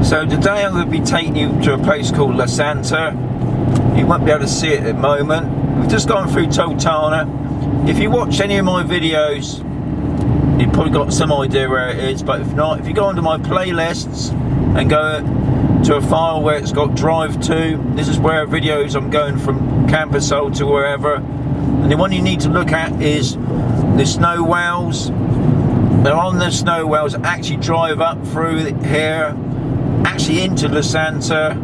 So today I'm going to be taking you to a place called La Santa. You won't be able to see it at the moment. We've just gone through Totana. If you watch any of my videos, you've probably got some idea where it is, but if not, if you go onto my playlists and go to a file where it's got drive to, this is where videos I'm going from Camposol to wherever. And the one you need to look at is the snow wells. They're on the snow wells, actually drive up through here, actually into La Santa.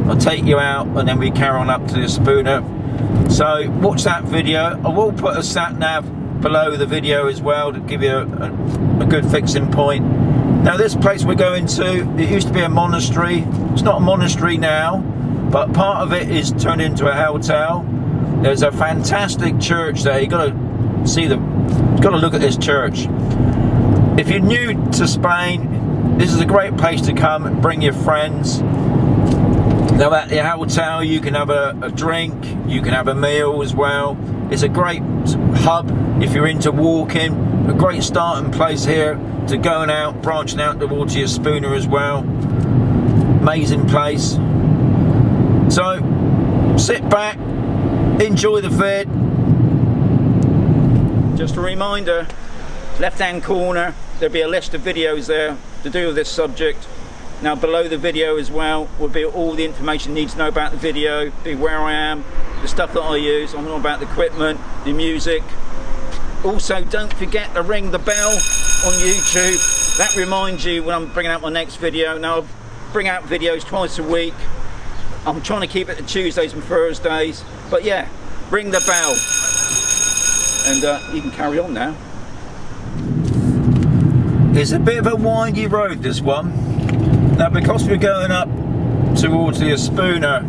I'll take you out and then we carry on up to the Spooner. So watch that video. I will put a sat nav below the video as well to give you a good fixing point. Now this place we're going to, it used to be a monastery. It's not a monastery now, but part of it is turned into a hotel. There's a fantastic church there. You've got to see you've got to look at this church. If you're new to Spain, this is a great place to come and bring your friends. Now at the hotel you can have a drink, you can have a meal as well. It's a great hub if you're into walking, a great starting place here to going out, branching out towards your Spooner as well. Amazing place. So sit back, enjoy the vid. Just a reminder, left hand corner there'll be a list of videos there to do with this subject. Now below the video as well will be all the information you need to know about the video, be where I am, the stuff that I use, I'm all about the equipment, the music. Also don't forget to ring the bell on YouTube. That reminds you when I'm bringing out my next video. Now I bring out videos twice a week. I'm trying to keep it to Tuesdays and Thursdays, but yeah, ring the bell and you can carry on now. It's a bit of a windy road, this one. Now because we're going up towards the Spooner,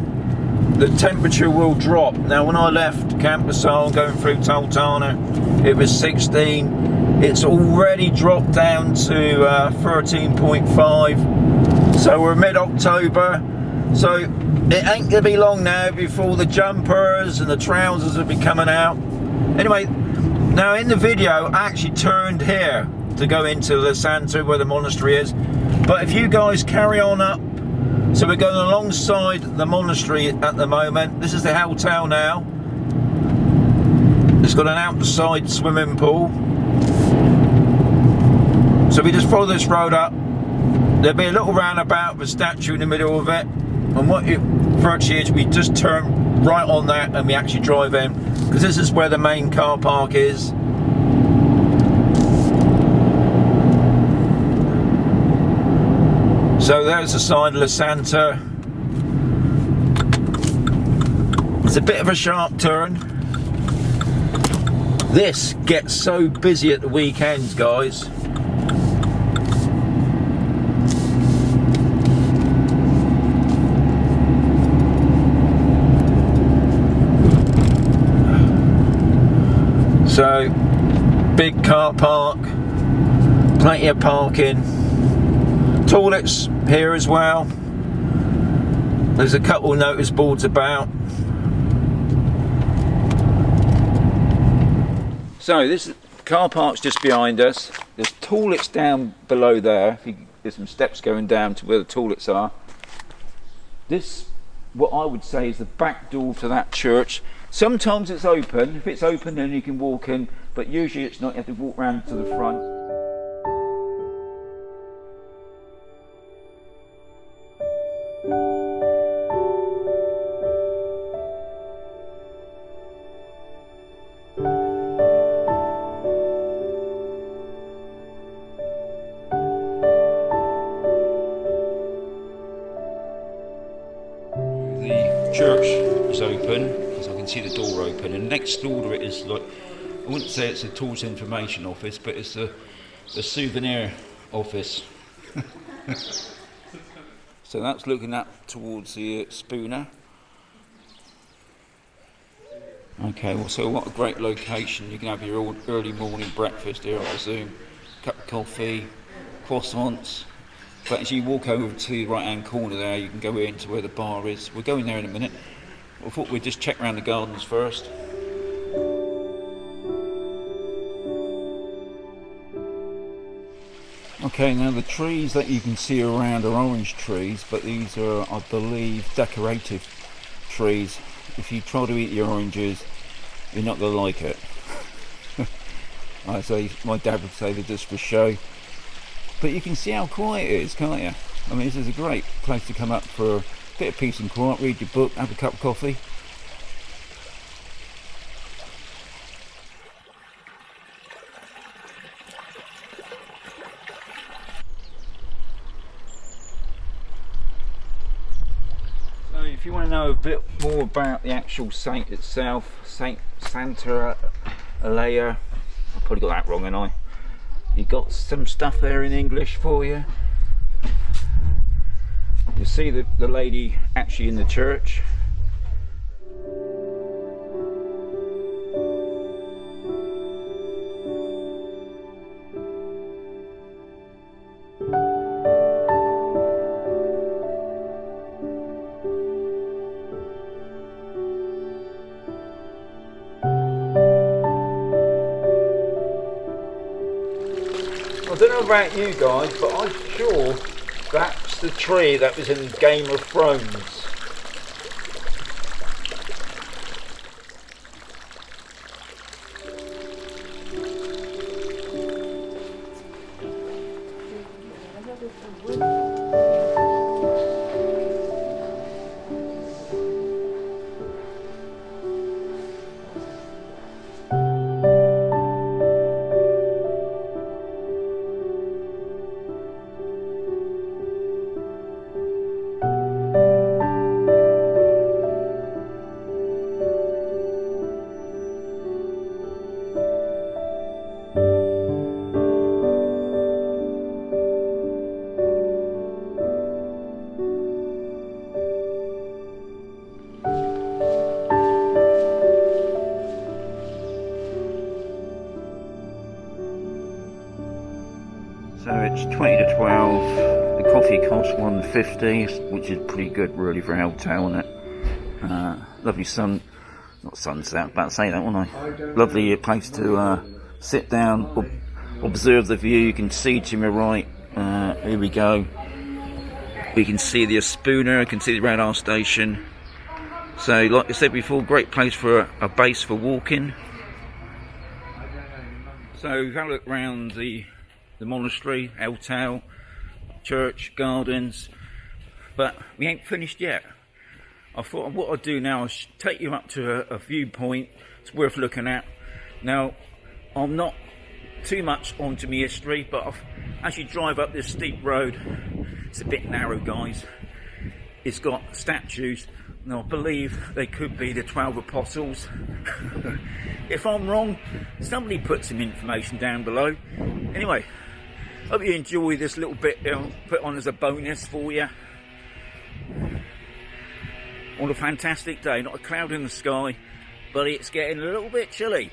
the temperature will drop. Now when I left Camposol going through Totana, it was 16. It's already dropped down to 13.5. So we're mid-October. So it ain't gonna be long now before the jumpers and the trousers will be coming out. Anyway, now in the video I actually turned here to go into La Santa where the monastery is. But if you guys carry on up, so we're going alongside the monastery at the moment. This is the hotel now. It's got an outside swimming pool. So we just follow this road up. There'll be a little roundabout with a statue in the middle of it. And what it virtually is, we just turn right on that and we actually drive in. Because this is where the main car park is. So there's the sign, La Santa. It's a bit of a sharp turn. This gets so busy at the weekends, guys. So, big car park, plenty of parking. Toilets here as well. There's a couple notice boards about. So this car park's just behind us. There's toilets down below there. There's some steps going down to where the toilets are. This, what I would say, is the back door to that church. Sometimes it's open. If it's open then you can walk in, but usually it's not. You have to walk round to the front. Church is open because I can see the door open, and next door to it is, like, I wouldn't say it's a tourist information office, but it's a souvenir office. So that's looking up towards the Spooner. Okay, well, so what a great location. You can have your early morning breakfast here, I presume. Cup of coffee, croissants. But as you walk over to the right hand corner there, you can go into where the bar is. We're going there in a minute. I thought we'd just check around the gardens first. Okay, now the trees that you can see around are orange trees, but these are, I believe, decorative trees. If you try to eat the oranges, you're not going to like it. I say, my dad would say they're just for show. But you can see how quiet it is, can't you? I mean, this is a great place to come up for a bit of peace and quiet, read your book, have a cup of coffee. So if you want to know a bit more about the actual saint itself, Saint Santa Eulalia, I probably got that wrong, haven't I? You got some stuff there in English for you. You see the lady actually in the church. I don't know about you guys, but I'm sure that's the tree that was in Game of Thrones. So it's 20 to 12, the coffee costs $1.50, which is pretty good really for a hotel, isn't it? Lovely not sunset, about to say that, wouldn't I? Lovely place to sit down, observe the view. You can see to my right, here we go. We can see the Spooner, you can see the radar station. So like I said before, great place for a base for walking. So we've had a look around the monastery, hotel, church, gardens, but we ain't finished yet. I thought what I'd do now is take you up to a viewpoint. It's worth looking at. Now, I'm not too much onto my history, but as you drive up this steep road, it's a bit narrow, guys. It's got statues. Now, I believe they could be the 12 apostles. If I'm wrong, somebody put some information down below. Anyway, hope you enjoy this little bit. I'll put on as a bonus for you. On a fantastic day, not a cloud in the sky, but it's getting a little bit chilly.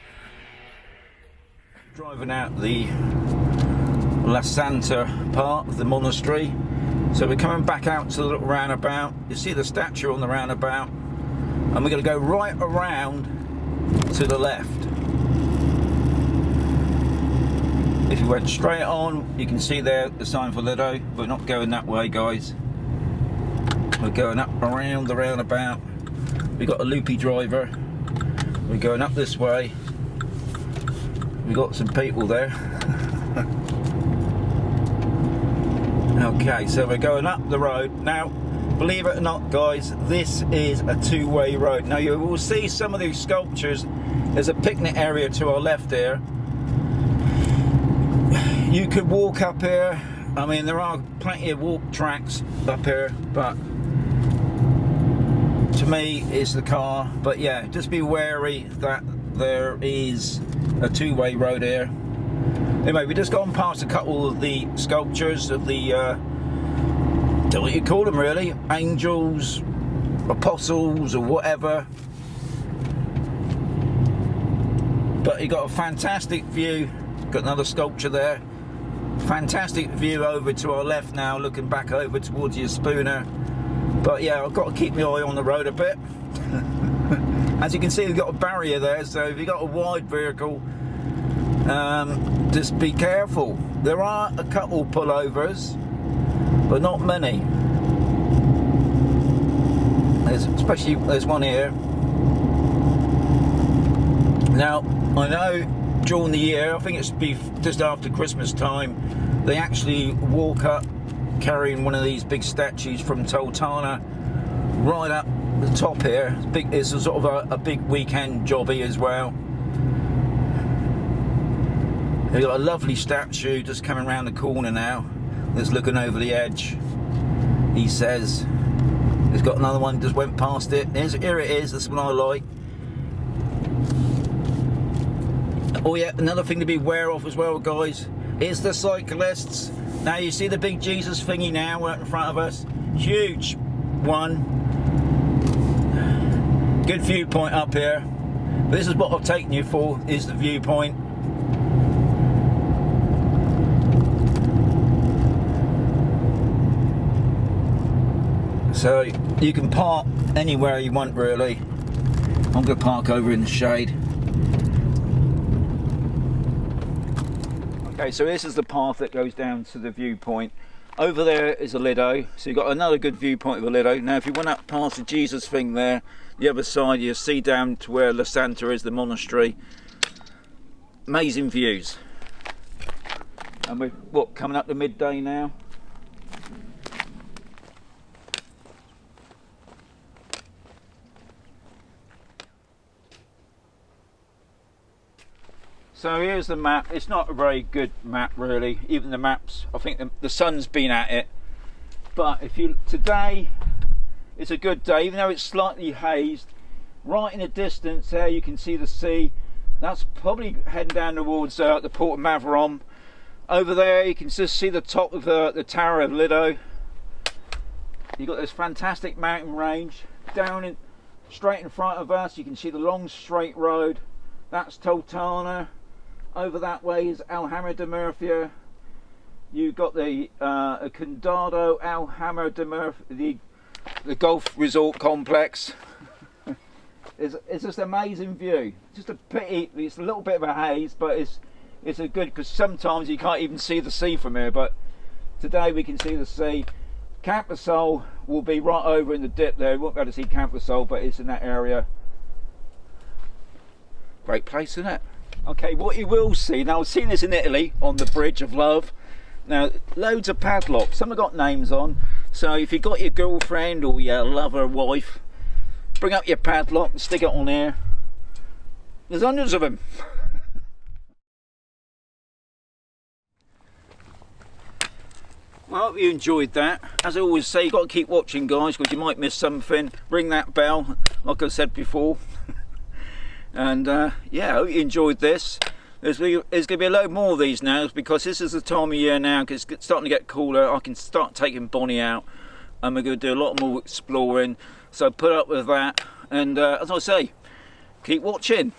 Driving out the La Santa part of the monastery. So we're coming back out to the little roundabout. You see the statue on the roundabout, and we're going to go right around to the left. If you went straight on, you can see there the sign for Lido. We're not going that way, guys. We're going up around the roundabout. We've got a loopy driver. We're going up this way. We've got some people there. Okay, so we're going up the road. Now, believe it or not, guys, this is a two-way road. Now, you will see some of these sculptures. There's a picnic area to our left here. You could walk up here. I mean, there are plenty of walk tracks up here, but to me, it's the car. But yeah, just be wary that there is a two-way road here. Anyway, we just gone past a couple of the sculptures of the, don't know what you call them really, angels, apostles, or whatever. But you got a fantastic view. Got another sculpture there. Fantastic view over to our left now, looking back over towards your Spooner. But yeah, I've got to keep my eye on the road a bit. As you can see, we've got a barrier there, so if you've got a wide vehicle, just be careful. There are a couple pullovers, but not many. Especially there's one here. Now I know during the year, I think it's just after Christmas time, they actually walk up carrying one of these big statues from Totana right up the top here. It's a sort of a big weekend jobby as well. They've got a lovely statue just coming around the corner now that's looking over the edge. He says he's got another one just went past it. Here it is. That's what I like. Oh yeah, another thing to be aware of as well, guys, is the cyclists. Now you see the big Jesus thingy now right in front of us. Huge one. Good viewpoint up here. But this is what I've taken you for, is the viewpoint. So you can park anywhere you want really. I'm going to park over in the shade. Okay, so this is the path that goes down to the viewpoint. Over there is a Lido, so you've got another good viewpoint of a Lido. Now if you went up past the Jesus thing there, the other side you'll see down to where La Santa is, the monastery. Amazing views. And we're, what, coming up to midday now? So here's the map. It's not a very good map really. Even the maps, I think the sun's been at it. But if you today, it's a good day, even though it's slightly hazed. Right in the distance there, you can see the sea. That's probably heading down towards the port of Mavarom. Over there, you can just see the top of the Tower of Lido. You've got this fantastic mountain range down straight in front of us. You can see the long straight road. That's Totana. Over that way is Alhambra de Murcia. You've got the Condado Alhambra de Murcia, the golf resort complex. It's just an amazing view. Just a pity it's a little bit of a haze, but it's a good, because sometimes you can't even see the sea from here. But today we can see the sea. Camposol will be right over in the dip there. You won't be able to see Camposol, but it's in that area. Great place, isn't it? Okay, what you will see, now I've seen this in Italy on the Bridge of Love. Now, loads of padlocks, some have got names on. So if you've got your girlfriend or your lover, wife, bring up your padlock and stick it on there. There's hundreds of them. Well, I hope you enjoyed that. As I always say, you've got to keep watching, guys, because you might miss something. Ring that bell, like I said before. And yeah, I hope you enjoyed this. There's going to be a load more of these now, because this is the time of year now, because it's starting to get cooler. I can start taking Bonnie out, and we're going to do a lot more exploring. So put up with that, and as I say, keep watching.